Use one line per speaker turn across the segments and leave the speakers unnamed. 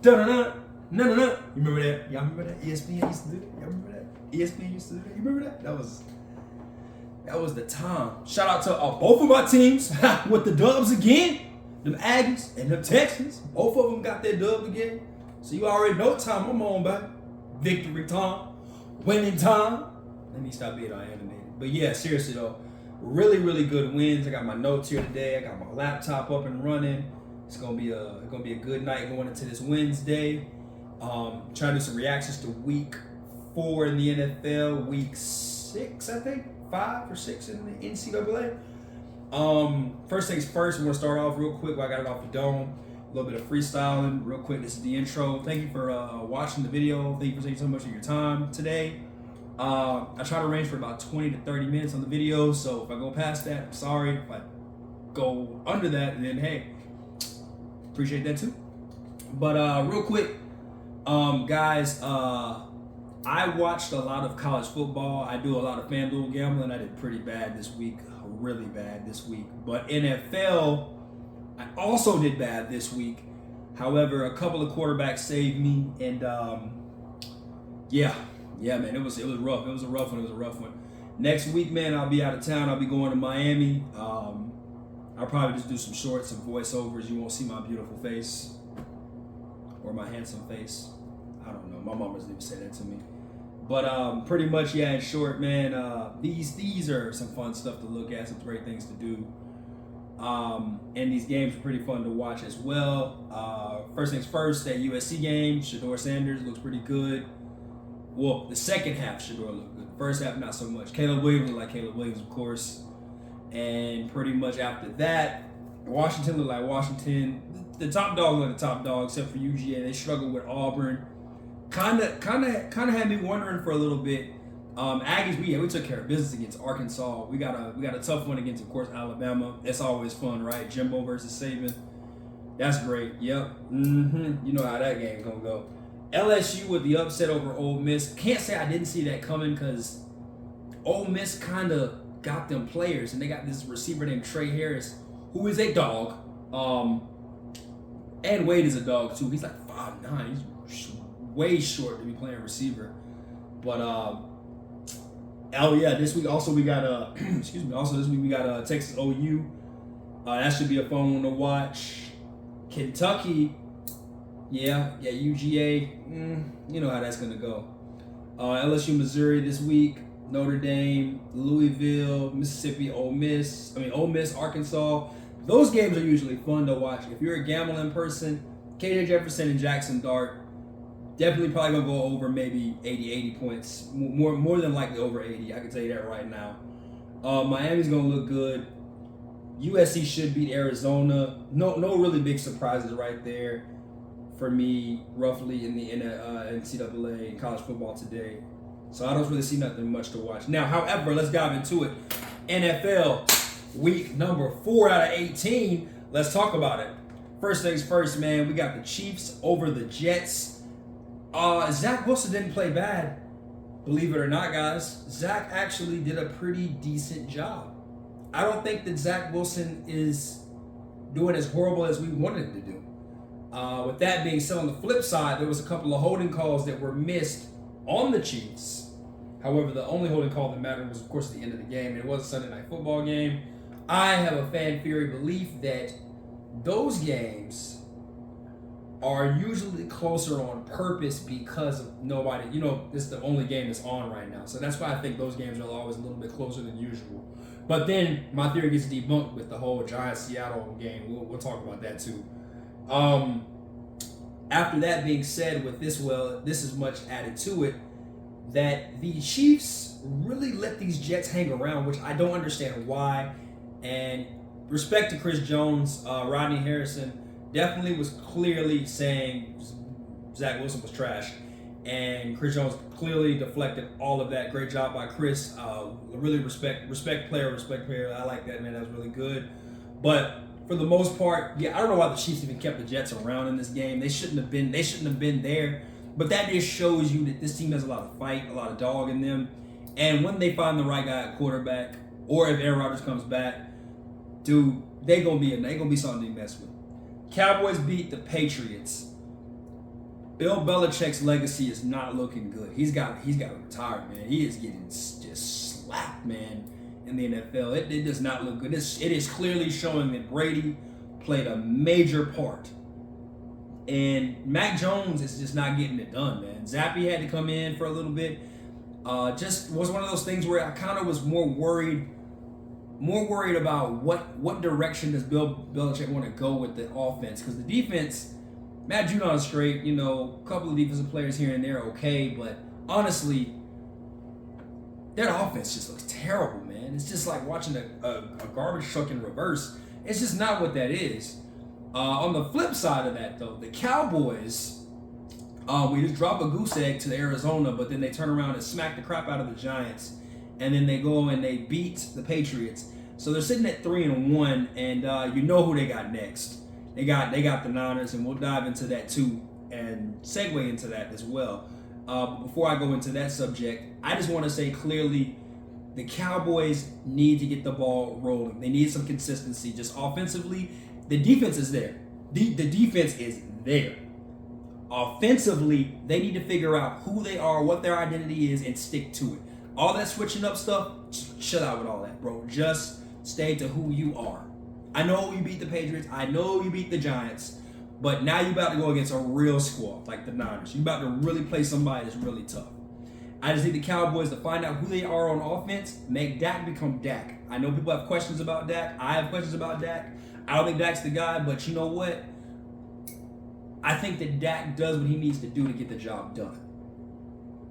Da-na-na, na-na-na. You remember that? Y'all remember that? ESPN used to do that? Y'all remember that? ESPN used to do that? You remember that? That was the time. Shout out to both of my teams with the dubs again. Them Aggies and them Texans. Both of them got their dub again. So you already know what time I'm on, baby. Victory time. Winning time. Let me stop being all animated. But yeah, seriously though. Really, really good wins. I got my notes here today. I got my laptop up and running. It's gonna be a good night going into this Wednesday. Trying to do some reactions to week 4 in the NFL, week 6, I think, 5 or 6 in the NCAA. First things first, we're gonna start off real quick while I got it off the dome. A little bit of freestyling, real quick. This is the intro. Thank you for watching the video. Thank you for taking so much of your time today. I try to range for about 20 to 30 minutes on the video, so if I go past that, I'm sorry. If I go under that, then hey, appreciate that too. But real quick, guys, I watched a lot of college football. I do a lot of FanDuel gambling. I did pretty bad this week, really bad this week. But NFL, I also did bad this week. However, a couple of quarterbacks saved me, and yeah, man, it was rough. It was a rough one. Next week, man, I'll be out of town. I'll be going to Miami. I'll probably just do some shorts, some voiceovers. You won't see my beautiful face or my handsome face. I don't know. My mom doesn't even say that to me. But pretty much, yeah, in short, man, these are some fun stuff to look at, some great things to do. And these games are pretty fun to watch as well. First things first, that USC game, Zqaure Sanders looks pretty good. Well, the second half, Zqaure looked good. First half, not so much. Caleb Williams looked like Caleb Williams, of course. And pretty much after that, Washington looked like Washington. The top dog looked like the top dog, except for UGA. They struggled with Auburn. Kind of had me wondering for a little bit. Aggies, we took care of business against Arkansas. We got a tough one against, of course, Alabama. That's always fun, right? Jimbo versus Saban. That's great. Yep. You know how that game gonna go. LSU with the upset over Ole Miss. Can't say I didn't see that coming because Ole Miss kind of got them players, and they got this receiver named Trey Harris, who is a dog. And Wade is a dog too. He's like 5'9". He's way short to be playing receiver. But this week also we got excuse me. Also this week we got Texas OU. That should be a fun one to watch. Kentucky, yeah, UGA. You know how that's gonna go. LSU, Missouri this week. Notre Dame, Louisville, Mississippi, Ole Miss, Arkansas. Those games are usually fun to watch. If you're a gambling person, KJ Jefferson and Jackson Dart, definitely probably going to go over maybe 80 points. More than likely over 80. I can tell you that right now. Miami's going to look good. USC should beat Arizona. No really big surprises right there for me, roughly, in the NCAA and college football today. So I don't really see nothing much to watch. Now, however, let's dive into it. NFL, week number 4 out of 18. Let's talk about it. First things first, man, we got the Chiefs over the Jets. Zach Wilson didn't play bad. Believe it or not, guys, Zach actually did a pretty decent job. I don't think that Zach Wilson is doing as horrible as we wanted him to do. With that being said, on the flip side, there was a couple of holding calls that were missed on the Chiefs. However, the only holding call that mattered was, of course, at the end of the game. It was a Sunday night football game. I have a fan theory belief that those games are usually closer on purpose because of nobody, this is the only game that's on right now. So that's why I think those games are always a little bit closer than usual. But then my theory gets debunked with the whole Giants-Seattle game. We'll talk about that too. After that being said, with this is much added to it, that the Chiefs really let these Jets hang around, which I don't understand why. And respect to Chris Jones, Rodney Harrison definitely was clearly saying Zach Wilson was trash. And Chris Jones clearly deflected all of that. Great job by Chris. Really respect player. I like that, man. That was really good. But for the most part, I don't know why the Chiefs even kept the Jets around in this game. They shouldn't have been there. But that just shows you that this team has a lot of fight, a lot of dog in them. And when they find the right guy at quarterback, or if Aaron Rodgers comes back, they gonna be something to mess with. Cowboys beat the Patriots. Bill Belichick's legacy is not looking good. He's got to retire, man. He is getting just slapped, man, in the NFL. It does not look good. It is clearly showing that Brady played a major part. And Mac Jones is just not getting it done, man. Zappy had to come in for a little bit. Just was one of those things where I kind of was more worried about what direction does Bill Belichick want to go with the offense, because the defense, Matt Judon is great, a couple of defensive players here and there okay, but honestly, their offense just looks terrible, man. It's just like watching a garbage truck in reverse. It's just not what that is. On the flip side of that, though, the Cowboys, we just drop a goose egg to Arizona, but then they turn around and smack the crap out of the Giants, and then they go and they beat the Patriots. So they're sitting at 3-1, and you know who they got next. They got the Niners, and we'll dive into that too and segue into that as well. Before I go into that subject, I just want to say clearly the Cowboys need to get the ball rolling. They need some consistency. Just offensively, the defense is there. The defense is there. Offensively, they need to figure out who they are, what their identity is, and stick to it. All that switching up stuff, chill out with all that, bro. Just stay to who you are. I know you beat the Patriots. I know you beat the Giants. But now you're about to go against a real squad like the Niners. You're about to really play somebody that's really tough. I just need the Cowboys to find out who they are on offense, make Dak become Dak. I know people have questions about Dak. I have questions about Dak. I don't think Dak's the guy, but you know what? I think that Dak does what he needs to do to get the job done.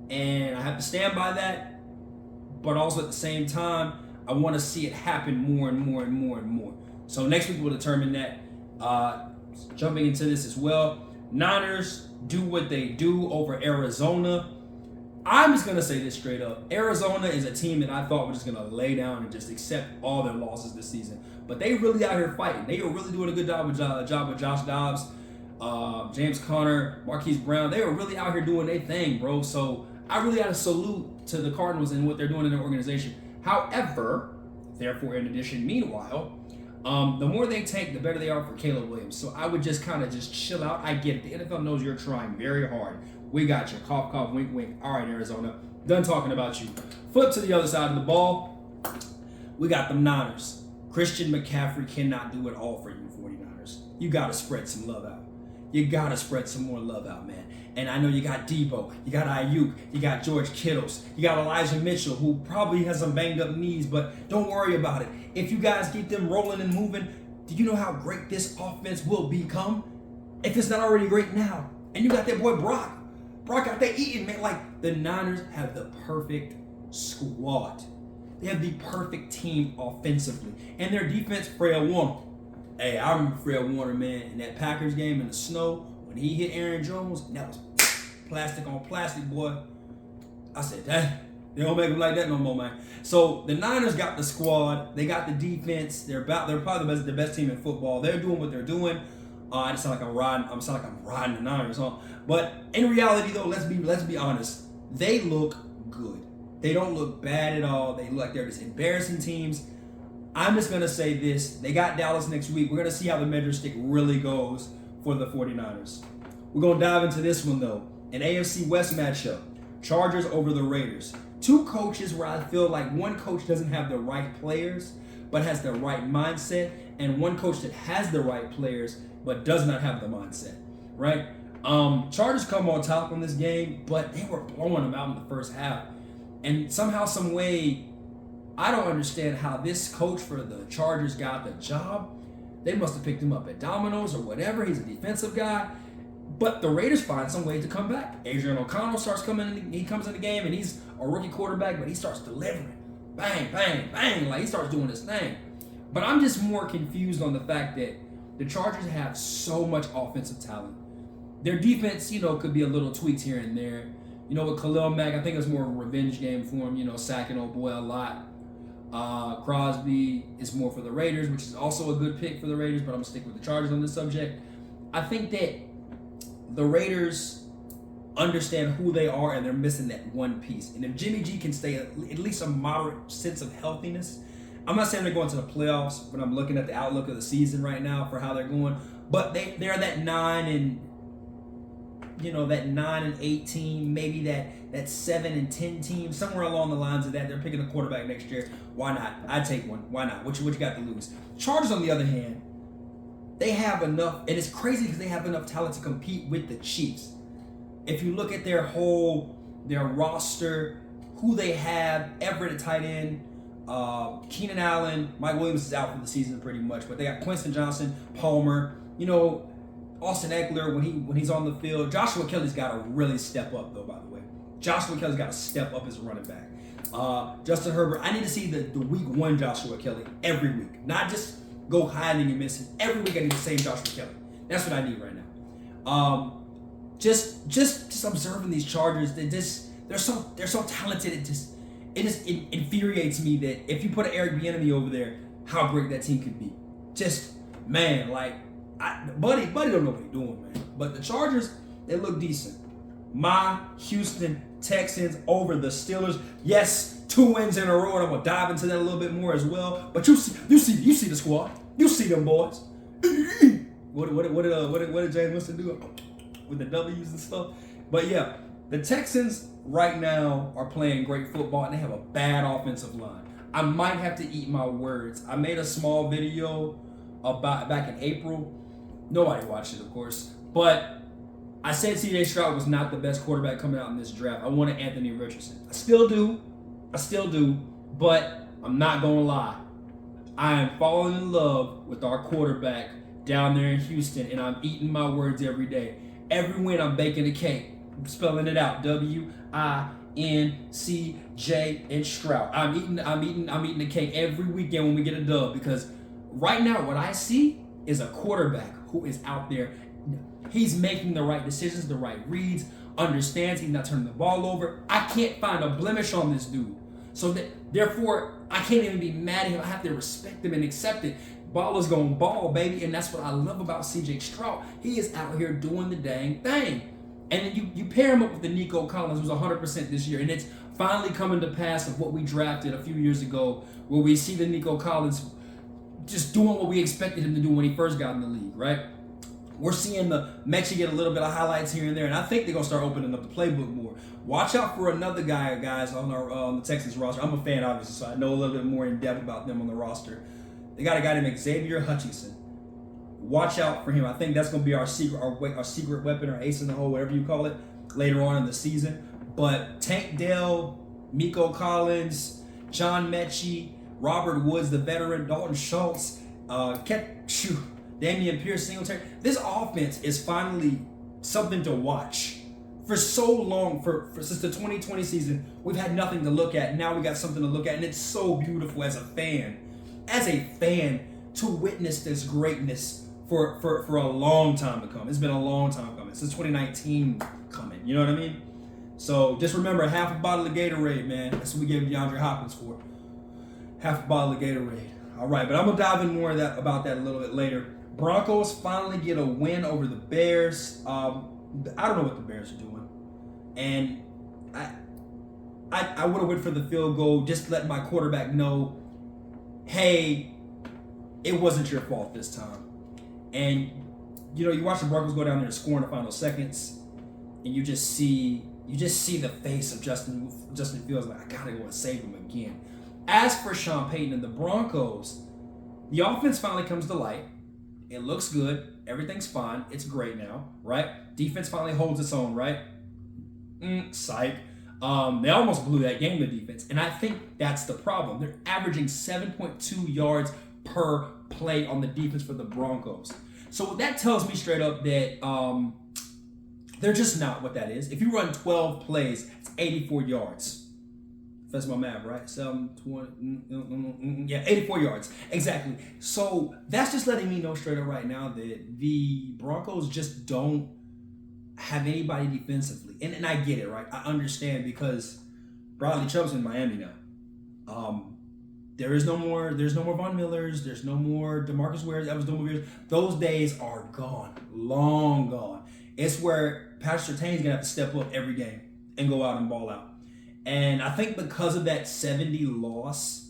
And I have to stand by that, but also at the same time, I want to see it happen more and more and more and more. So next week we'll determine that. Jumping into this as well, Niners do what they do over Arizona. I'm just going to say this straight up. Arizona is a team that I thought was just going to lay down and just accept all their losses this season. But they really out here fighting. They are really doing a good job with Josh Dobbs, James Conner, Marquise Brown. They are really out here doing their thing, bro. So I really got to salute to the Cardinals and what they're doing in their organization. However, therefore, in addition, meanwhile, the more they tank, the better they are for Caleb Williams. So I would just kind of just chill out. I get it. The NFL knows you're trying very hard. We got you. Cough, cough, wink, wink. All right, Arizona. Done talking about you. Flip to the other side of the ball. We got the Niners. Christian McCaffrey cannot do it all for you, 49ers. You got to spread some love out. You got to spread some more love out, man. And I know you got Debo, you got Ayuk, you got George Kittles, you got Elijah Mitchell, who probably has some banged up knees, but don't worry about it. If you guys keep them rolling and moving, do you know how great this offense will become? If it's not already great now. And you got that boy Brock. Brock out there eating, man. Like, the Niners have the perfect squad. They have the perfect team offensively. And their defense, Fred Warner. Hey, I remember Fred Warner, man, in that Packers game in the snow. When he hit Aaron Jones, that was plastic on plastic, boy. I said, dang, they don't make them like that no more, man. So the Niners got the squad. They got the defense. They're probably the best team in football. They're doing what they're doing. I just sound like I'm riding the Niners, huh? But in reality, though, let's be honest. They look good. They don't look bad at all. They look like they're just embarrassing teams. I'm just gonna say this. They got Dallas next week. We're gonna see how the measure stick really goes for the 49ers. We're going to dive into this one, though. An AFC West matchup. Chargers over the Raiders. Two coaches where I feel like one coach doesn't have the right players, but has the right mindset, and one coach that has the right players, but does not have the mindset, right? Chargers come on top on this game, but they were blowing them out in the first half. And somehow, some way, I don't understand how this coach for the Chargers got the job. They must have picked him up at Domino's or whatever. He's a defensive guy. But the Raiders find some way to come back. Adrian O'Connell starts he comes in the game, and he's a rookie quarterback, but he starts delivering. Bang, bang, bang. Like, he starts doing his thing. But I'm just more confused on the fact that the Chargers have so much offensive talent. Their defense, could be a little tweaked here and there. With Khalil Mack, I think it's more of a revenge game for him, sacking old boy a lot. Crosby is more for the Raiders, which is also a good pick for the Raiders, but I'm going to stick with the Chargers on this subject. I think that the Raiders understand who they are, and they're missing that one piece. And if Jimmy G can stay at least a moderate sense of healthiness, I'm not saying they're going to the playoffs, but I'm looking at the outlook of the season right now for how they're going. But they're that 9 and that 9-8 team, maybe that 7-10 team, somewhere along the lines of that. They're picking a quarterback next year. Why not? I'd take one. Why not? What you got to lose? Chargers, on the other hand, they have enough, and it's crazy because they have enough talent to compete with the Chiefs. If you look at their roster, who they have, Everett at tight end, Keenan Allen, Mike Williams is out for the season pretty much, but they got Quinton Johnson, Palmer, Austin Eckler when he's on the field. Joshua Kelly's got to really step up though, by the way. Joshua Kelly's got to step up as a running back. Justin Herbert, I need to see the week 1 Joshua Kelly every week, not just go hiding and missing. Every week I need the same Joshua Kelly. That's what I need right now. Just observing these Chargers, they're so talented. It just infuriates me that if you put an Eric Bieniemy over there, how great that team could be. Just, man, Buddy don't know what he's doing, man. But the Chargers, they look decent. My Houston Texans over the Steelers. Yes, 2 wins in a row, and I'm gonna dive into that a little bit more as well. But you see the squad. You see them boys. What did James Winston do with the W's and stuff? But yeah, the Texans right now are playing great football, and they have a bad offensive line. I might have to eat my words. I made a small video about back in April. Nobody watched it, of course, but I said C.J. Stroud was not the best quarterback coming out in this draft. I wanted Anthony Richardson. I still do, but I'm not gonna lie. I am falling in love with our quarterback down there in Houston, and I'm eating my words every day. Every win, I'm baking a cake. I'm spelling it out. W-I-N-C-J and Stroud. I'm eating the cake every weekend when we get a dub, because right now what I see is a quarterback who is out there. He's making the right decisions, the right reads, understands he's not turning the ball over. I can't find a blemish on this dude. So therefore, I can't even be mad at him. I have to respect him and accept it. Baller's gonna ball, baby, and that's what I love about C.J. Stroud. He is out here doing the dang thing. And then you pair him up with the Nico Collins, who's 100% this year, and it's finally coming to pass of what we drafted a few years ago, where we see the Nico Collins just doing what we expected him to do when he first got in the league, right? We're seeing the Mexi get a little bit of highlights here and there, and I think they're going to start opening up the playbook more. Watch out for another guy, guys, on the Texans roster. I'm a fan, obviously, so I know a little bit more in depth about them on the roster. They got a guy named Xavier Hutchinson. Watch out for him. I think that's going to be our secret weapon, or ace in the hole, whatever you call it, later on in the season. But Tank Dell, Nico Collins, John Mechie, Robert Woods, the veteran, Dalton Schultz, Damian Pierce, Singletary. This offense is finally something to watch. For so long, since the 2020 season, we've had nothing to look at. Now we got something to look at, and it's so beautiful as a fan. To witness this greatness for a long time to come. It's been a long time coming, since 2019 coming. You know what I mean? So just remember, half a bottle of Gatorade, man. That's what we gave DeAndre Hopkins for. Half a bottle of Gatorade. All right, but I'm gonna dive in more about that a little bit later. Broncos finally get a win over the Bears. I don't know what the Bears are doing, and I would have went for the field goal, just to let my quarterback know, hey, it wasn't your fault this time. And you watch the Broncos go down there and score in the final seconds, and you just see the face of Justin Fields, like, I gotta go and save him again. As for Sean Payton and the Broncos, the offense finally comes to light. It looks good. Everything's fine. It's great now, right? Defense finally holds its own, right? Psych. They almost blew that game, the defense. And I think that's the problem. They're averaging 7.2 yards per play on the defense for the Broncos. So that tells me straight up that they're just not what that is. If you run 12 plays, it's 84 yards. That's my math, right? 84 yards. Exactly. So that's just letting me know straight up right now that the Broncos just don't have anybody defensively. And I get it, right? I understand, because Bradley Chubb's in Miami now. There's no more Von Millers. There's no more DeMarcus Wares. Those days are gone. Long gone. It's where Patrick Surtain's going to have to step up every game and go out and ball out. And I think because of that 70 loss,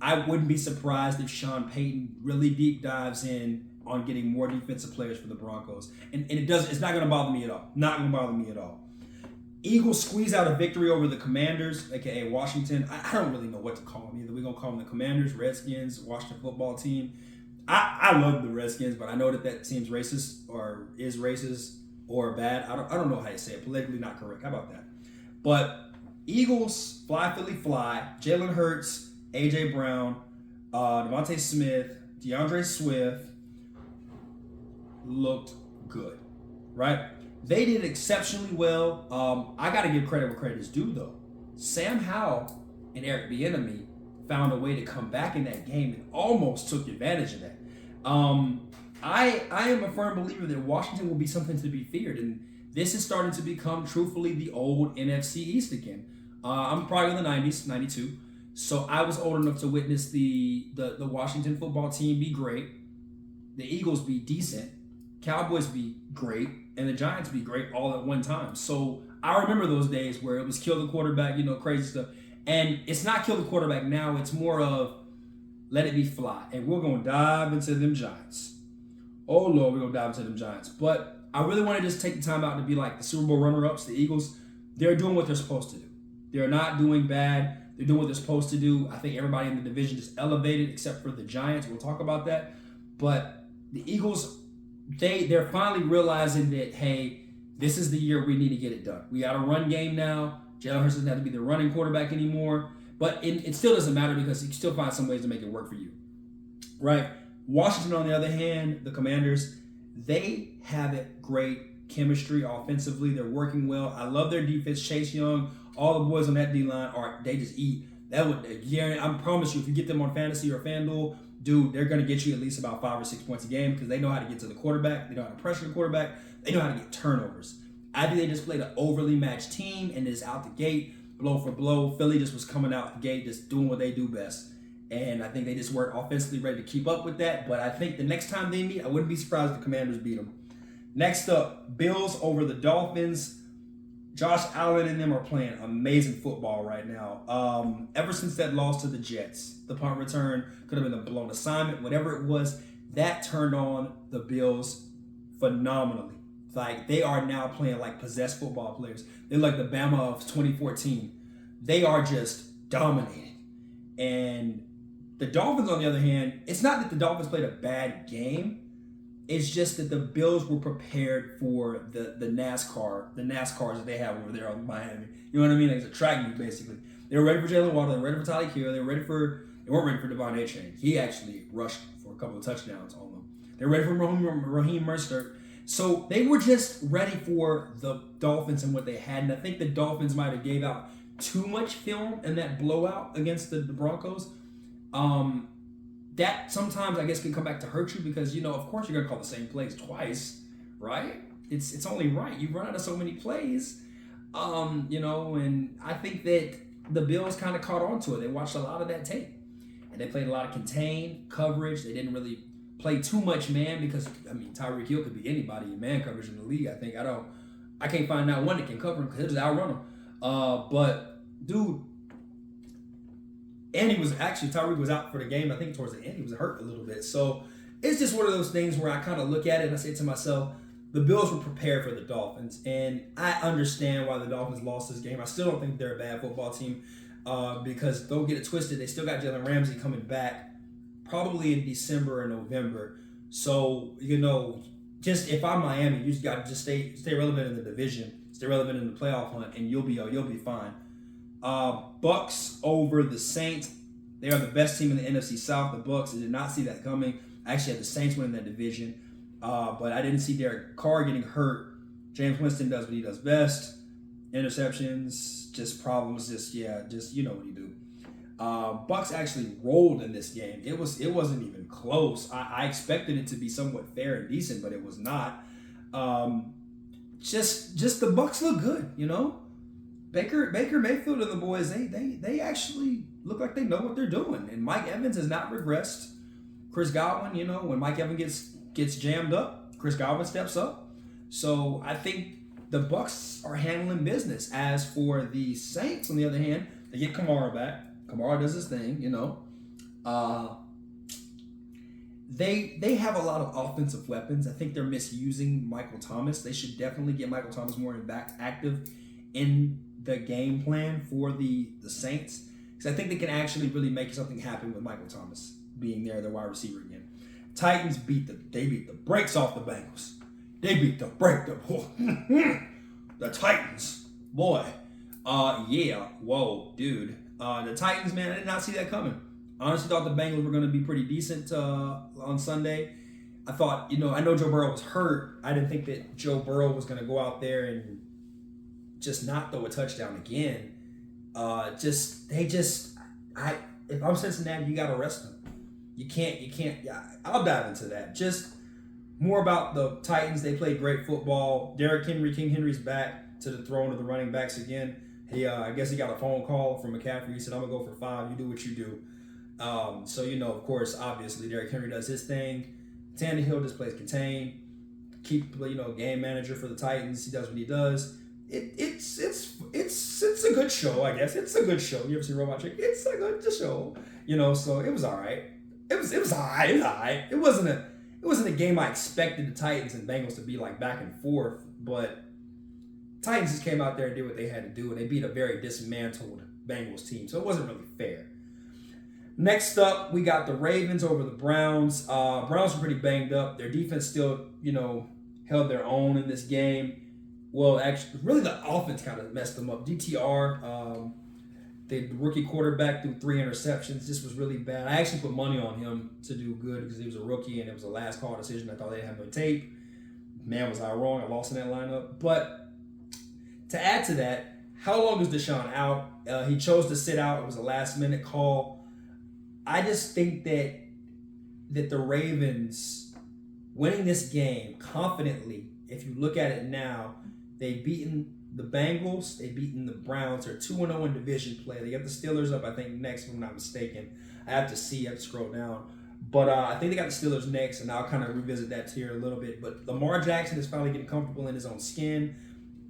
I wouldn't be surprised if Sean Payton really deep dives in on getting more defensive players for the Broncos. And it's not going to bother me at all. Not going to bother me at all. Eagles squeeze out a victory over the Commanders, aka Washington. I don't really know what to call them either. We're going to call them the Commanders, Redskins, Washington football team. I love the Redskins, but I know that seems racist or is racist or bad. I don't know how you say it. Politically not correct. How about that? But Eagles, fly Philly fly. Jalen Hurts, A.J. Brown, Devontae Smith, DeAndre Swift looked good, right? They did exceptionally well. I got to give credit where credit is due, though. Sam Howell and Eric Bieniemy found a way to come back in that game and almost took advantage of that. I am a firm believer that Washington will be something to be feared, and this is starting to become, truthfully, the old NFC East again. I'm probably in the 90s, 92, so I was old enough to witness the Washington football team be great, the Eagles be decent, Cowboys be great, and the Giants be great all at one time. So I remember those days where it was kill the quarterback, crazy stuff. And it's not kill the quarterback now. It's more of let it be fly. And we're going to dive into them Giants. Oh, Lord, we're going to dive into them Giants. But I really want to just take the time out to be like the Super Bowl runner-ups, the Eagles. They're doing what they're supposed to do. They're not doing bad. They're doing what they're supposed to do. I think everybody in the division just elevated except for the Giants. We'll talk about that. But the Eagles, they're finally realizing that, hey, this is the year we need to get it done. We got a run game now. Jalen Hurts doesn't have to be the running quarterback anymore. But it still doesn't matter because you can still find some ways to make it work for you. Right? Washington, on the other hand, the Commanders, they have it great chemistry offensively. They're working well. I love their defense. Chase Young, all the boys on that D-line, they just eat. I promise you, if you get them on fantasy or FanDuel, dude, they're going to get you at least about 5 or 6 points a game because they know how to get to the quarterback. They know how to pressure the quarterback. They know how to get turnovers. I think they just played an overly matched team and is out the gate, blow for blow. Philly just was coming out the gate, just doing what they do best. And I think they just weren't offensively ready to keep up with that. But I think the next time they meet, I wouldn't be surprised if the Commanders beat them. Next up, Bills over the Dolphins. Josh Allen and them are playing amazing football right now. Ever since that loss to the Jets, the punt return could have been a blown assignment, whatever it was, that turned on the Bills phenomenally. Like, they are now playing like possessed football players. They're like the Bama of 2014. They are just dominating. And the Dolphins, on the other hand, it's not that the Dolphins played a bad game. It's just that the Bills were prepared for the NASCARs that they have over there on Miami. You know what I mean? Like, it's a track meet, basically. They were ready for Jalen Waddle. They were ready for Tyreek Hill. They weren't ready for Devon A-Chain. He actually rushed for a couple of touchdowns on them. They were ready for Raheem Mostert. So they were just ready for the Dolphins and what they had. And I think the Dolphins might have gave out too much film in that blowout against the Broncos. That sometimes, I guess, can come back to hurt you because, of course you're going to call the same plays twice, right? It's only right. You run out of so many plays, and I think that the Bills kind of caught on to it. They watched a lot of that tape, and they played a lot of contained coverage. They didn't really play too much man because, Tyreek Hill could be anybody in man coverage in the league, I think. I can't find out one that can cover him because he'll just outrun him. But, dude, and Tyreek was out for the game. I think towards the end he was hurt a little bit. So it's just one of those things where I kind of look at it and I say to myself, the Bills were prepared for the Dolphins. And I understand why the Dolphins lost this game. I still don't think they're a bad football team because don't get it twisted. They still got Jalen Ramsey coming back probably in December or November. So, just if I'm Miami, you just got to just stay relevant in the division, stay relevant in the playoff hunt, and you'll be fine. Bucks over the Saints. They are the best team in the NFC South. The Bucks, I did not see that coming. I actually had the Saints winning that division, but I didn't see Derek Carr getting hurt. James Winston does what he does best. Interceptions, just problems, just you know what he do. Bucks actually rolled in this game. It wasn't even close. I expected it to be somewhat fair and decent, but it was not. Just the Bucks look good, Baker Mayfield and the boys, they actually look like they know what they're doing. And Mike Evans has not regressed. Chris Godwin, when Mike Evans gets jammed up, Chris Godwin steps up. So I think the Bucks are handling business. As for the Saints, on the other hand, they get Kamara back. Kamara does his thing, they have a lot of offensive weapons. I think they're misusing Michael Thomas. They should definitely get Michael Thomas more back active in the game plan for the Saints, because I think they can actually really make something happen with Michael Thomas being there, their wide receiver again. Titans beat the brakes off the Bengals. They beat the the Titans, boy. Yeah, whoa, dude. The Titans, man, I did not see that coming. Honestly, thought the Bengals were going to be pretty decent on Sunday. I thought, I know Joe Burrow was hurt. I didn't think that Joe Burrow was going to go out there and just not throw a touchdown again. If I'm Cincinnati, you got to rest them. You can't. Yeah, I'll dive into that. Just more about the Titans. They played great football. King Henry's back to the throne of the running backs again. I guess he got a phone call from McCaffrey. He said, "I'm gonna go for 5. You do what you do." So of course, obviously, Derrick Henry does his thing. Tannehill just plays contain. Keep game manager for the Titans. He does what he does. It's a good show, I guess. It's a good show. You ever see Robot Chick? It's a good show. So it was all right. It was all right. It wasn't a game I expected the Titans and Bengals to be like back and forth, but Titans just came out there and did what they had to do, and they beat a very dismantled Bengals team, so it wasn't really fair. Next up, we got the Ravens over the Browns. Browns were pretty banged up. Their defense still, held their own in this game. Well, actually, really the offense kind of messed them up. DTR, the rookie quarterback, threw 3 interceptions. This was really bad. I actually put money on him to do good because he was a rookie and it was a last call decision. I thought they didn't have no tape. Man, was I wrong. I lost in that lineup. But to add to that, how long is Deshaun out? He chose to sit out. It was a last-minute call. I just think that the Ravens winning this game confidently, if you look at it now, they've beaten the Bengals, they've beaten the Browns. They're 2-0 in division play. They got the Steelers up, I think, next, if I'm not mistaken. I have to scroll down. But I think they got the Steelers next, and I'll kind of revisit that here a little bit. But Lamar Jackson is finally getting comfortable in his own skin.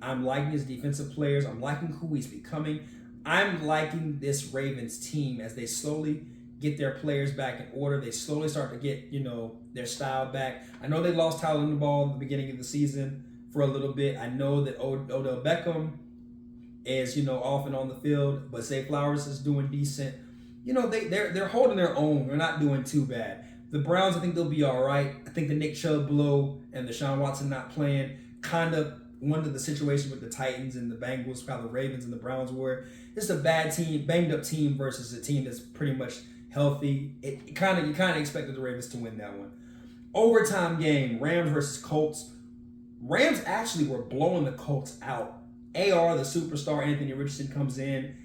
I'm liking his defensive players. I'm liking who he's becoming. I'm liking this Ravens team as they slowly get their players back in order. They slowly start to get, their style back. I know they lost Tyler Linderbaugh at the beginning of the season for a little bit. I know that Odell Beckham is, off and on the field, but Zay Flowers is doing decent. They're holding their own. They're not doing too bad. The Browns, I think they'll be all right. I think the Nick Chubb blow and the Deshaun Watson not playing kind of one of the situations with the Titans and the Bengals, how the Ravens and the Browns were. It's a bad team, banged up team versus a team that's pretty much healthy. You kind of expected the Ravens to win that one. Overtime game, Rams versus Colts. Rams actually were blowing the Colts out. AR, the superstar, Anthony Richardson comes in.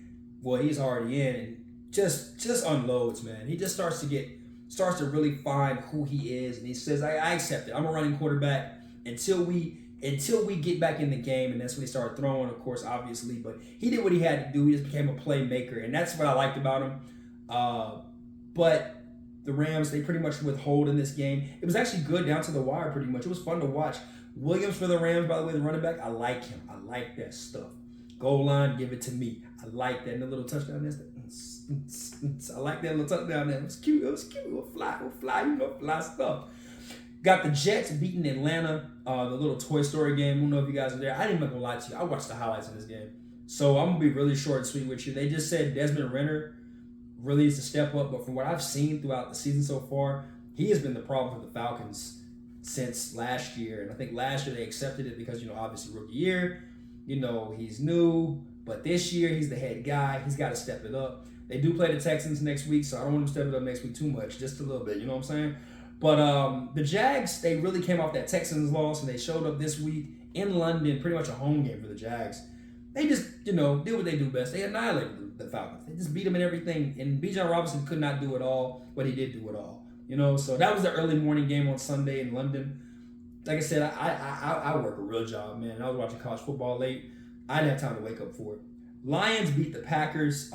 Well, he's already in and just unloads, man. He just starts to really find who he is, and he says, I accept it. I'm a running quarterback until we get back in the game, and that's when he started throwing, of course, obviously. But he did what he had to do. He just became a playmaker, and that's what I liked about him. But the Rams, they pretty much withhold in this game. It was actually good down to the wire pretty much. It was fun to watch. Williams for the Rams, by the way, the running back, I like him. I like that stuff. Goal line, give it to me. I like that. And the little touchdown there. I like that little touchdown there. It was cute. It was fly, fly stuff. Got the Jets beating Atlanta, the little Toy Story game. I don't know if you guys are there. I didn't even gonna lie to you. I watched the highlights of this game. So I'm gonna be really short and sweet with you. They just said Desmond Renner really needs to step up, but from what I've seen throughout the season so far, he has been the problem for the Falcons since last year. And I think last year they accepted it because, obviously rookie year, he's new, but this year he's the head guy. He's got to step it up. They do play the Texans next week, so I don't want him to step it up next week too much, just a little bit, you know what I'm saying? But the Jags, they really came off that Texans loss, and they showed up this week in London, pretty much a home game for the Jags. They just, did what they do best. They annihilated the Falcons. They just beat them in everything, and Bijan Robinson could not do it all, but he did do it all. So that was the early morning game on Sunday in London. Like I said, I work a real job, man. I was watching college football late. I didn't have time to wake up for it. Lions beat the Packers.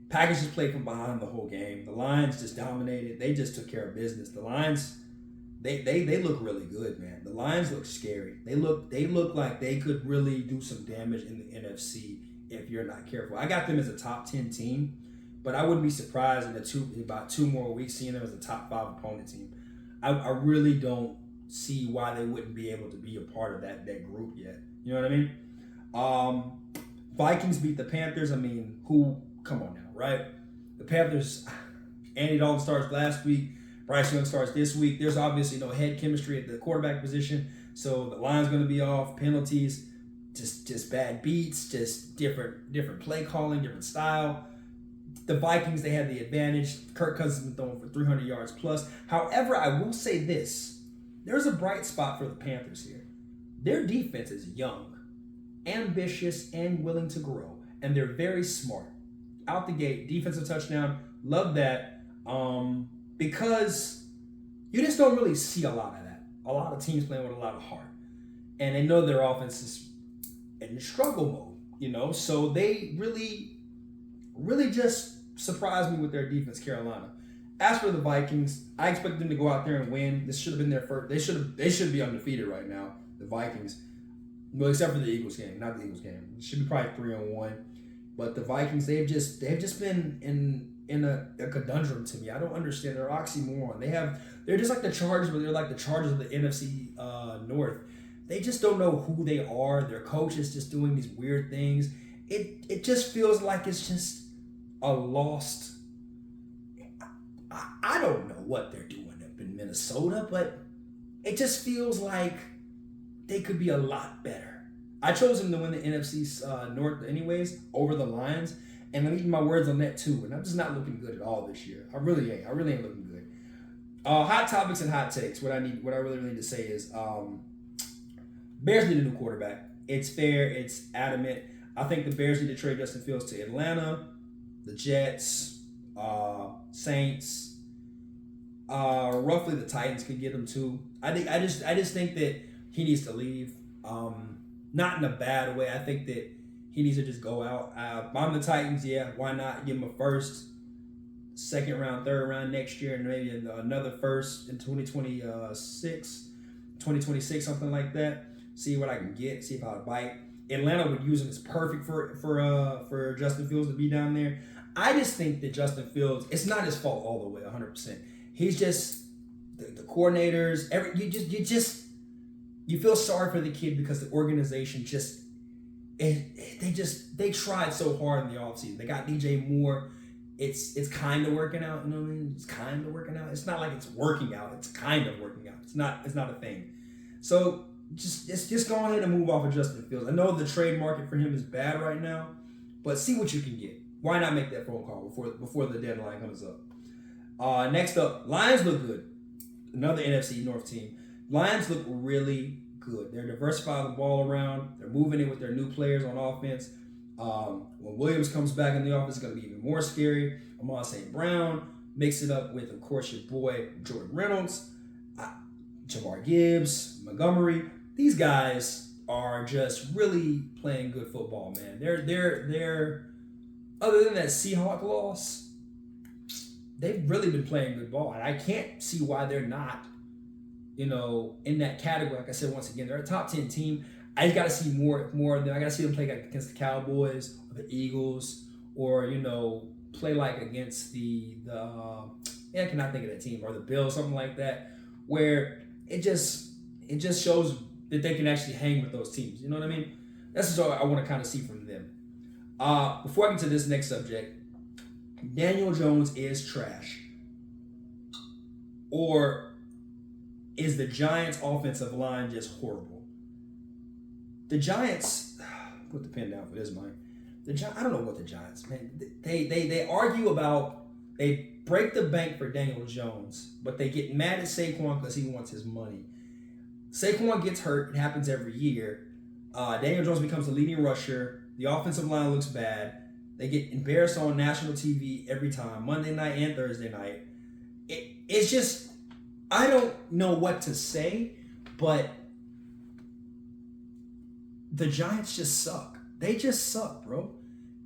Packers just played from behind the whole game. The Lions just dominated. They just took care of business. The Lions, they look really good, man. The Lions look scary. They look like they could really do some damage in the NFC if you're not careful. I got them as a top 10 team but I wouldn't be surprised in about 2 more weeks seeing them as a top 5 opponent team. I really don't see why they wouldn't be able to be a part of that group yet. You know what I mean? Vikings beat the Panthers. I mean, come on now, right? The Panthers, Andy Dalton starts last week. Bryce Young starts this week. There's obviously no head chemistry at the quarterback position, so the line's going to be off. Penalties, just bad beats, just different play calling, different style. The Vikings, they had the advantage. Kirk Cousins has been throwing for 300 yards plus. However, I will say this. There's a bright spot for the Panthers here. Their defense is young, ambitious, and willing to grow, and they're very smart. Out the gate, defensive touchdown, love that, because you just don't really see a lot of that. A lot of teams playing with a lot of heart, and they know their offense is in struggle mode, so they really just surprised me with their defense, Carolina. As for the Vikings, I expect them to go out there and win. This should have been their first. They should be undefeated right now, the Vikings. Well, except for the Eagles game, not the Eagles game. It should be probably 3-1. But the Vikings, they've just been in a conundrum to me. I don't understand. They're oxymoron. They're just like the Chargers, but they're like the Chargers of the NFC North. They just don't know who they are. Their coach is just doing these weird things. It just feels like it's just a lost. I don't know what they're doing up in Minnesota, but it just feels like they could be a lot better. I chose them to win the NFC North anyways over the Lions, and I'm eating my words on that too. And I'm just not looking good at all this year. I really ain't looking good. Hot topics and hot takes. What I really need to say is Bears need a new quarterback. It's fair. It's adamant. I think the Bears need to trade Justin Fields to Atlanta, the Jets, Saints. Roughly the Titans could get him too. I just think that he needs to leave. Not in a bad way. I think that he needs to just go out. If I'm the Titans, yeah, why not give him a first, second round, third round next year, and maybe another first in 2026, something like that. See what I can get. See if I'll bite. Atlanta would use him. It's perfect for Justin Fields to be down there. I just think that Justin Fields, it's not his fault all the way, 100%. He's just the coordinators. You feel sorry for the kid because the organization they tried so hard in the offseason. They got DJ Moore. It's kind of working out. You know what I mean? It's kind of working out. It's not like it's working out. It's kind of working out. It's not a thing. So just go ahead and move off of Justin Fields. I know the trade market for him is bad right now, but see what you can get. Why not make that phone call before the deadline comes up? Next up, Lions look good. Another NFC North team. Lions look really good. They're diversifying the ball around. They're moving it with their new players on offense. When Williams comes back in the offense, it's going to be even more scary. Amon St. Brown mix it up with, of course, your boy Jordan Reynolds, Jamar Gibbs, Montgomery. These guys are just really playing good football, man. They're other than that Seahawk loss, they've really been playing good ball, and I can't see why they're not, in that category. Like I said, once again, they're a top 10 team. I just got to see more of them. I got to see them play against the Cowboys or the Eagles, or play like against I cannot think of that team, or the Bills, something like that, where it just shows that they can actually hang with those teams. You know what I mean? That's just what I want to kind of see from them. Before I get to this next subject, Daniel Jones is trash. Or is the Giants' offensive line just horrible? The Giants, put the pen down for this, Mike. I don't know what the Giants, man. They argue about, they break the bank for Daniel Jones, but they get mad at Saquon because he wants his money. Saquon gets hurt. It happens every year. Daniel Jones becomes the leading rusher. The offensive line looks bad. They get embarrassed on national TV every time, Monday night and Thursday night. It's just, I don't know what to say, but the Giants just suck. They just suck, bro.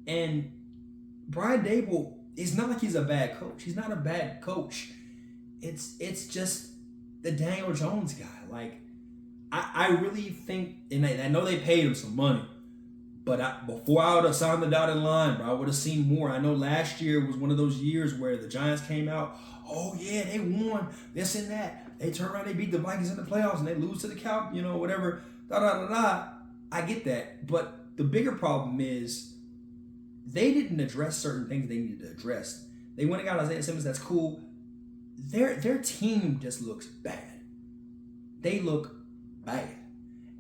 And Brian Dable, it's not like he's a bad coach. He's not a bad coach. It's just the Daniel Jones guy. Like, I really think, and I know they paid him some money, But before I would have signed the dotted line, bro, I would have seen more. I know last year was one of those years where the Giants came out. Oh yeah, they won this and that. They turn around, they beat the Vikings in the playoffs, and they lose to the whatever. Da da da da. I get that, but the bigger problem is they didn't address certain things they needed to address. They went and got Isaiah Simmons. That's cool. Their team just looks bad. They look bad,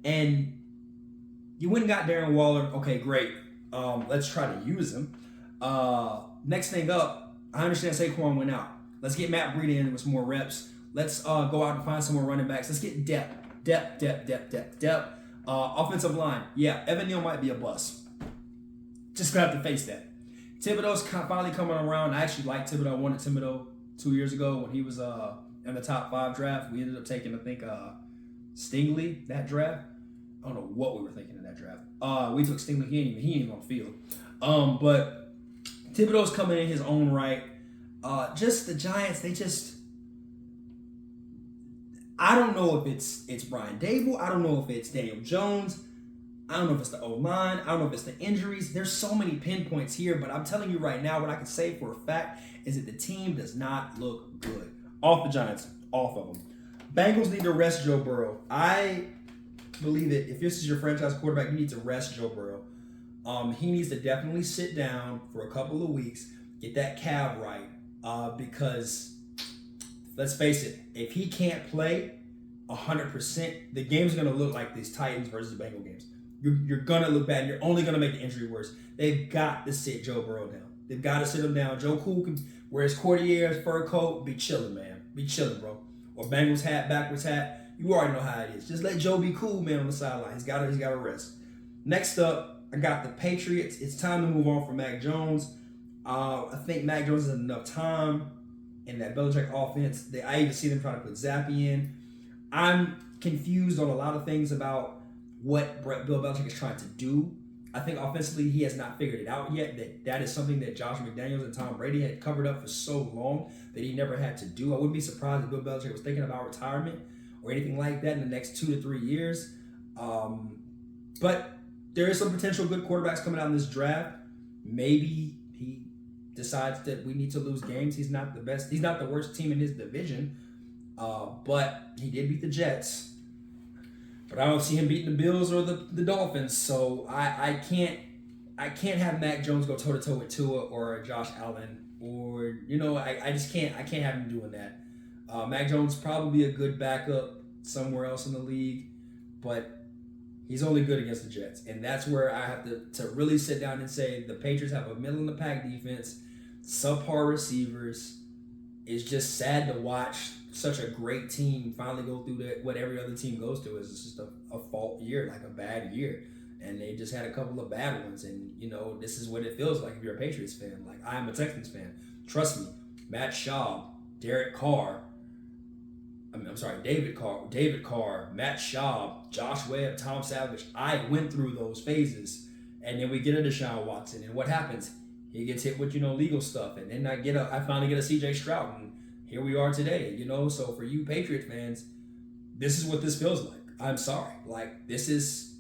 and you went and got Darren Waller. Okay, great. Let's try to use him. Next thing up, I understand Saquon went out. Let's get Matt Breida in with some more reps. Let's go out and find some more running backs. Let's get depth. Offensive line. Yeah, Evan Neal might be a bust. Just gonna have to face that. Thibodeau's finally coming around. I actually like Thibodeau. I wanted Thibodeau 2 years ago when he was in the top 5 draft. We ended up taking, I think, Stingley that draft. I don't know what we were thinking in that draft. We took Stingley. He ain't even on the field. But Thibodeau's coming in his own right. Just the Giants, I don't know if it's Brian Dable. I don't know if it's Daniel Jones. I don't know if it's the O-line. I don't know if it's the injuries. There's so many pinpoints here, but I'm telling you right now, what I can say for a fact is that the team does not look good. Off the Giants, off of them. Bengals need to rest Joe Burrow. I believe that if this is your franchise quarterback, you need to rest Joe Burrow. He needs to definitely sit down for a couple of weeks, get that calf right, because let's face it, if he can't play 100%, the game's going to look like these Titans versus Bengal games. You're going to look bad. You're only going to make the injury worse. They've got to sit Joe Burrow down. They've got to sit him down. Joe Cool can wear his Cordier's fur coat. Be chilling, man. Be chilling, bro. Or Bengals hat, backwards hat. You already know how it is. Just let Joe be cool, man, on the sideline. He's got to rest. Next up, I got the Patriots. It's time to move on from Mac Jones. I think Mac Jones has enough time in that Belichick offense. I even see them trying to put Zappy in. I'm confused on a lot of things about what Bill Belichick is trying to do. I think offensively he has not figured it out yet. That is something that Josh McDaniels and Tom Brady had covered up for so long that he never had to do. I wouldn't be surprised if Bill Belichick was thinking about retirement or anything like that in the next 2 to 3 years. But there is some potential good quarterbacks coming out in this draft. Maybe he decides that we need to lose games. He's not the best. He's not the worst team in his division. But he did beat the Jets. But I don't see him beating the Bills or the Dolphins. So I can't have Mac Jones go toe to toe with Tua or Josh Allen, or I just can't. I can't have him doing that. Mac Jones probably a good backup somewhere else in the league, but he's only good against the Jets, and that's where I have to really sit down and say the Patriots have a middle of the pack defense, subpar receivers. It's just sad to watch such a great team finally go through what every other team goes through. It's just a fault year, like a bad year. And they just had a couple of bad ones. And, this is what it feels like if you're a Patriots fan. Like, I am a Texans fan. Trust me, Matt Schaub, David Carr, Matt Schaub, Josh Webb, Tom Savage. I went through those phases. And then we get a Deshaun Watson. And what happens? He gets hit with, legal stuff. And then I finally get a CJ Stroud. And here we are today, So for you Patriot fans, this is what this feels like. I'm sorry. Like, this is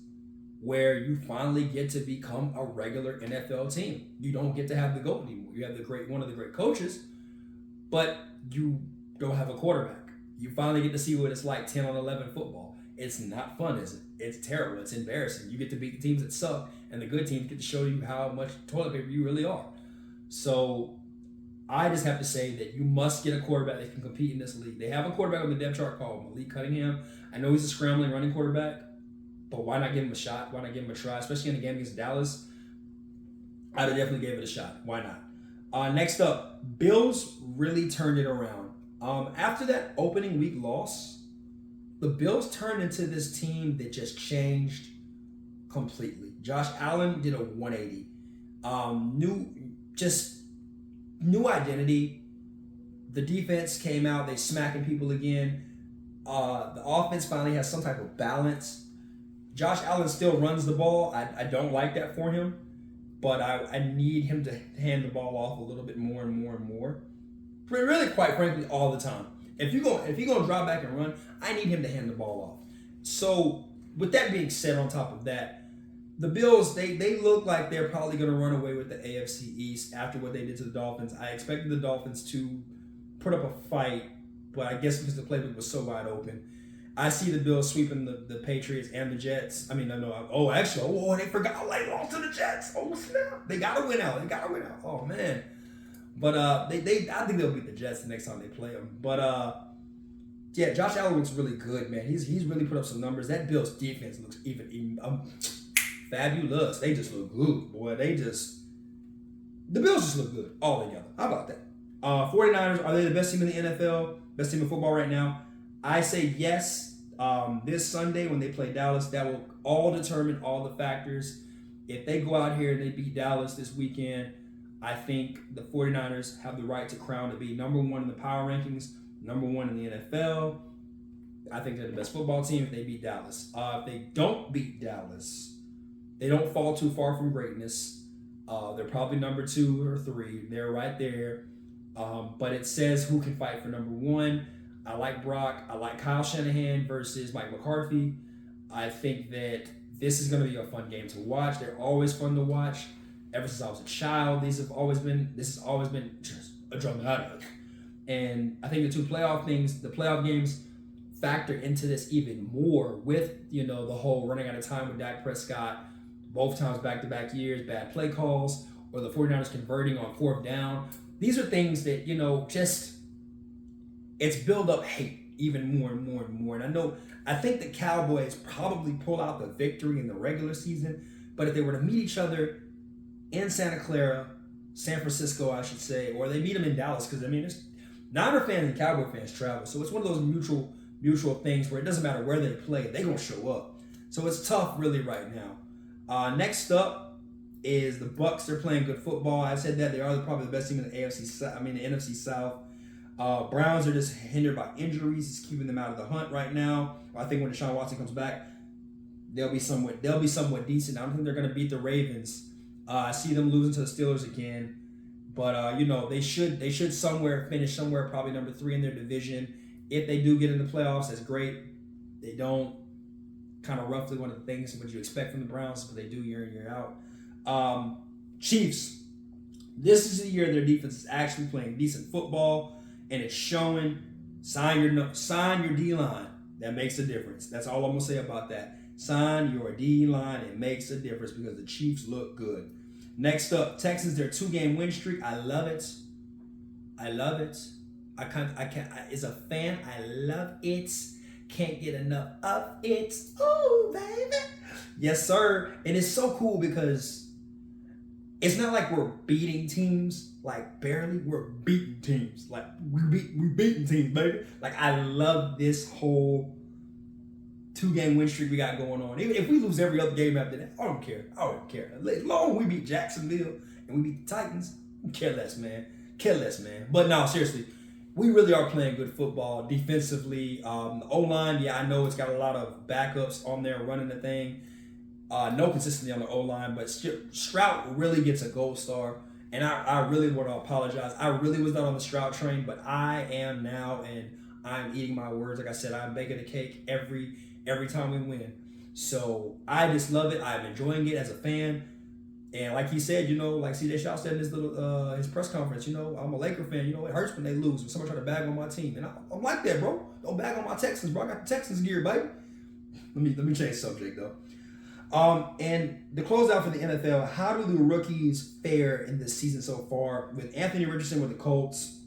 where you finally get to become a regular NFL team. You don't get to have the GOAT anymore. You have one of the great coaches, but you don't have a quarterback. You finally get to see what it's like 10 on 11 football. It's not fun, is it? It's terrible. It's embarrassing. You get to beat the teams that suck, and the good teams get to show you how much toilet paper you really are. So I just have to say that you must get a quarterback that can compete in this league. They have a quarterback on the depth chart called Malik Cunningham. I know he's a scrambling running quarterback, but why not give him a shot? Why not give him a try? Especially in the game against Dallas, I'd have definitely gave it a shot. Why not? Next up, Bills really turned it around. After that opening week loss, the Bills turned into this team that just changed completely. Josh Allen did a 180. New identity. The defense came out. They smacking people again. The offense finally has some type of balance. Josh Allen still runs the ball. I don't like that for him, but I need him to hand the ball off a little bit more and more and more. Really, quite frankly, all the time. If you're gonna drop back and run, I need him to hand the ball off. So with that being said, on top of that, The Bills, they look like they're probably going to run away with the AFC East after what they did to the Dolphins. I expected the Dolphins to put up a fight, but I guess because the playbook was so wide open. I see the Bills sweeping the Patriots and the Jets. I mean, no. Oh, actually, they forgot. Oh, they lost to the Jets. Oh, snap. They got to win out. Oh, man. But I think they'll beat the Jets the next time they play them. But yeah, Josh Allen looks really good, man. He's really put up some numbers. That Bills defense looks even fabulous. They just look good, boy. The Bills just look good all together. How about that? 49ers, are they the best team in the NFL? Best team in football right now? I say yes. This Sunday when they play Dallas, that will all determine all the factors. If they go out here and they beat Dallas this weekend, I think the 49ers have the right to crown to be number one in the power rankings, number one in the NFL. I think they're the best football team if they beat Dallas. If they don't beat Dallas, they don't fall too far from greatness. They're probably number 2 or 3. They're right there. But it says who can fight for number 1. I like Brock. I like Kyle Shanahan versus Mike McCarthy. I think that this is going to be a fun game to watch. They're always fun to watch. Ever since I was a child, this has always been just a dramatic. And I think the two playoff games factor into this even more with, the whole running out of time with Dak Prescott, both times back-to-back years, bad play calls, or the 49ers converting on 4th down. These are things that, it's build up hate even more and more and more. And I think the Cowboys probably pull out the victory in the regular season, but if they were to meet each other in San Francisco, I should say, or they meet them in Dallas, because, Niner fans and Cowboy fans travel, so it's one of those mutual things where it doesn't matter where they play, they're going to show up. So it's tough really right now. Next up is the Bucs. They're playing good football. I said that they are probably the best team in the NFC South. Browns are just hindered by injuries. It's keeping them out of the hunt right now. I think when Deshaun Watson comes back, they'll be somewhat decent. I don't think they're going to beat the Ravens. I see them losing to the Steelers again, but they should finish somewhere probably number 3 in their division. If they do get in the playoffs, that's great. They don't, kind of roughly one of the things what you expect from the Browns, but they do year in year out. Chiefs. This is the year their defense is actually playing decent football, and it's showing. Sign your D-line. That makes a difference. That's all I'm going to say about that. Sign your D-line. It makes a difference because the Chiefs look good. Next up, Texans, their 2-game win streak. I love it. As a fan, I love it. Can't get enough of it. Ooh, baby. Yes, sir. And it's so cool because it's not like we're beating teams, like barely. We're beating teams. Like we're beating teams, baby. Like I love this whole 2-game win streak we got going on. Even if we lose every other game after that, I don't care. As long as we beat Jacksonville and we beat the Titans, care less, man. But no, seriously, we really are playing good football defensively. The O-line, I know it's got a lot of backups on there running the thing. No consistency on the O-line, but Stroud really gets a gold star. And I really want to apologize. I really was not on the Stroud train, but I am now, and I'm eating my words. Like I said, I'm baking a cake every time we win. So I just love it. I'm enjoying it as a fan. And like he said, like CJ Stroud said in his little his press conference, I'm a Laker fan. It hurts when they lose, when someone try to bag on my team. And I'm like that, bro. Don't bag on my Texans, bro. I got the Texans gear, baby. Let me change subject, though. And the closeout for the NFL, how do the rookies fare in this season so far? With Anthony Richardson with the Colts,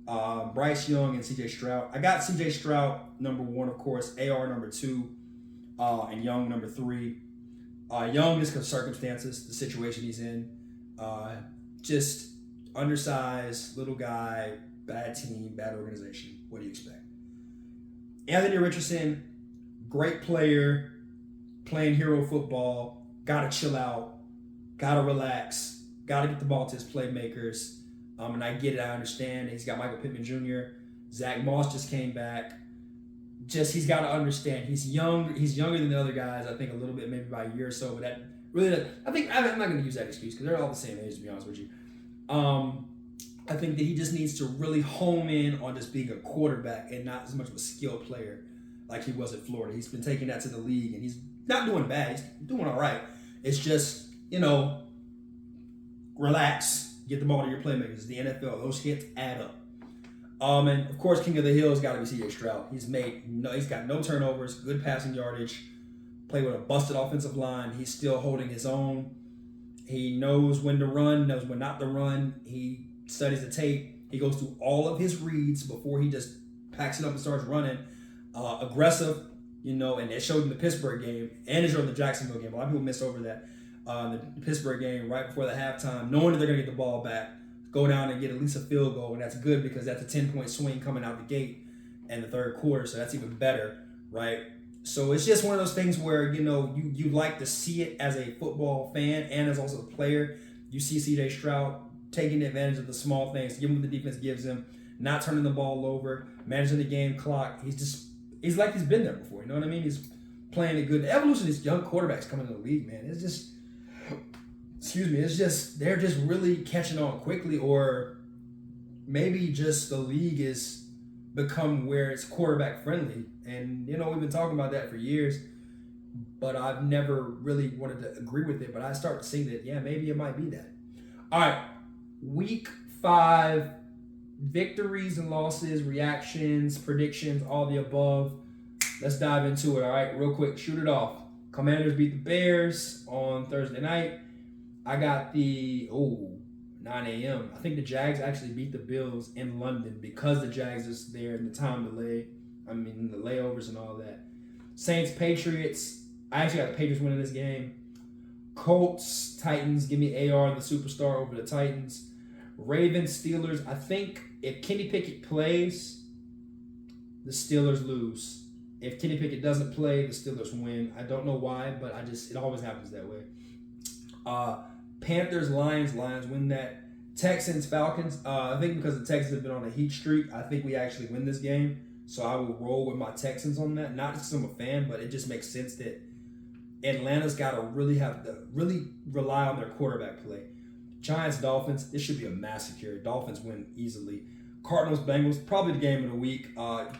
Bryce Young and CJ Stroud. I got CJ Stroud number 1, of course, AR number 2, and Young number 3. Young just because circumstances, the situation he's in. Just undersized, little guy, bad team, bad organization. What do you expect? Anthony Richardson, great player, playing hero football, gotta chill out, gotta relax, gotta get the ball to his playmakers. And I get it, I understand. He's got Michael Pittman Jr. Zach Moss just came back. He's got to understand he's younger than the other guys. I think a little bit, maybe by a year or so. But that really, I'm not going to use that excuse because they're all the same age, to be honest with you. I think that he just needs to really home in on just being a quarterback and not as much of a skill player like he was at Florida. He's been taking that to the league, and he's not doing bad. He's doing all right. It's just, relax, get the ball to your playmakers. The NFL, those hits add up. And of course, King of the Hill's got to be C.J. Stroud. He's got no turnovers, good passing yardage, played with a busted offensive line. He's still holding his own. He knows when to run, knows when not to run. He studies the tape. He goes through all of his reads before he just packs it up and starts running. Aggressive, and it showed in the Pittsburgh game, and it showed in the Jacksonville game. A lot of people missed over that. The Pittsburgh game, right before the halftime, knowing that they're going to get the ball back, go down and get at least a field goal, and that's good because that's a 10-point swing coming out the gate in the third quarter, so that's even better, right? So it's just one of those things where, you like to see it as a football fan and as also a player. You see C.J. Stroud taking advantage of the small things, giving what the defense gives him, not turning the ball over, managing the game clock. He's like he's been there before, you know what I mean? He's playing it good. The evolution of these young quarterbacks coming in the league, man, it's just they're just really catching on quickly, or maybe just the league is become where it's quarterback friendly. And, we've been talking about that for years, but I've never really wanted to agree with it. But I start to see that, yeah, maybe it might be that. All right, week 5, victories and losses, reactions, predictions, all the above. Let's dive into it, all right? Real quick, shoot it off. Commanders beat the Bears on Thursday night. I got 9 a.m. I think the Jags actually beat the Bills in London because the Jags is there in the time delay. The layovers and all that. Saints, Patriots. I actually got the Patriots winning this game. Colts, Titans. Give me AR, the superstar, over the Titans. Ravens, Steelers. I think if Kenny Pickett plays, the Steelers lose. If Kenny Pickett doesn't play, the Steelers win. I don't know why, but it always happens that way. Panthers, Lions win that. Texans, Falcons. I think because the Texans have been on a heat streak, I think we actually win this game. So I will roll with my Texans on that. Not just because I'm a fan, but it just makes sense that Atlanta's got to really rely on their quarterback play. Giants, Dolphins. This should be a massacre. Dolphins win easily. Cardinals, Bengals. Probably the game of the week.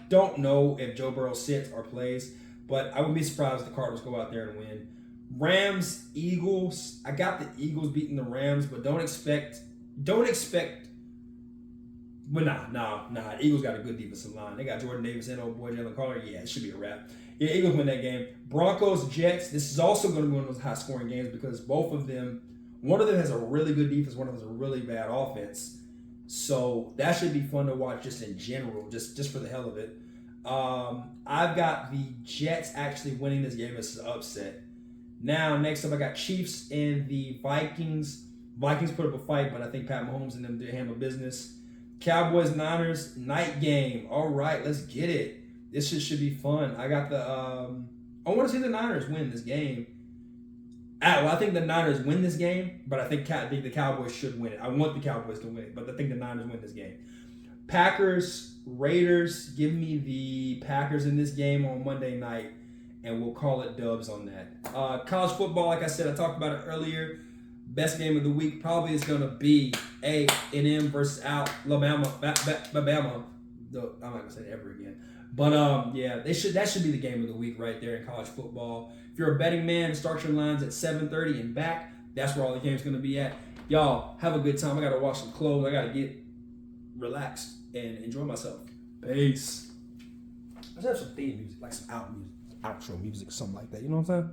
Don't know if Joe Burrow sits or plays, but I wouldn't be surprised if the Cardinals go out there and win. Rams, Eagles. I got the Eagles beating the Rams, but don't expect. But nah. Eagles got a good defensive line. They got Jordan Davis and old boy Jalen Carter. Yeah, it should be a wrap. Yeah, Eagles win that game. Broncos, Jets. This is also going to be one of those high-scoring games because both of them, one of them has a really good defense, one of them has a really bad offense. So that should be fun to watch just in general, just for the hell of it. I've got the Jets actually winning this game as an upset. Now, next up, I got Chiefs and the Vikings. Vikings put up a fight, but I think Pat Mahomes and them did handle business. Cowboys, Niners, night game. All right, let's get it. This should be fun. I got the I want to see the Niners win this game. I think the Niners win this game, but I think the Cowboys should win it. I want the Cowboys to win it, but I think the Niners win this game. Packers, Raiders. Give me the Packers in this game on Monday night, and we'll call it dubs on that. College football, like I said, I talked about it earlier. Best game of the week probably is going to be A&M versus Alabama. I'm not going to say it ever again. But, that should be the game of the week right there in college football. If you're a betting man, start your lines at 7:30 and back. That's where all the game's going to be at. Y'all, have a good time. I got to wash some clothes. I got to get relaxed and enjoy myself. Peace. Let's have some theme music, like some outro music or something like that. You know what I'm saying?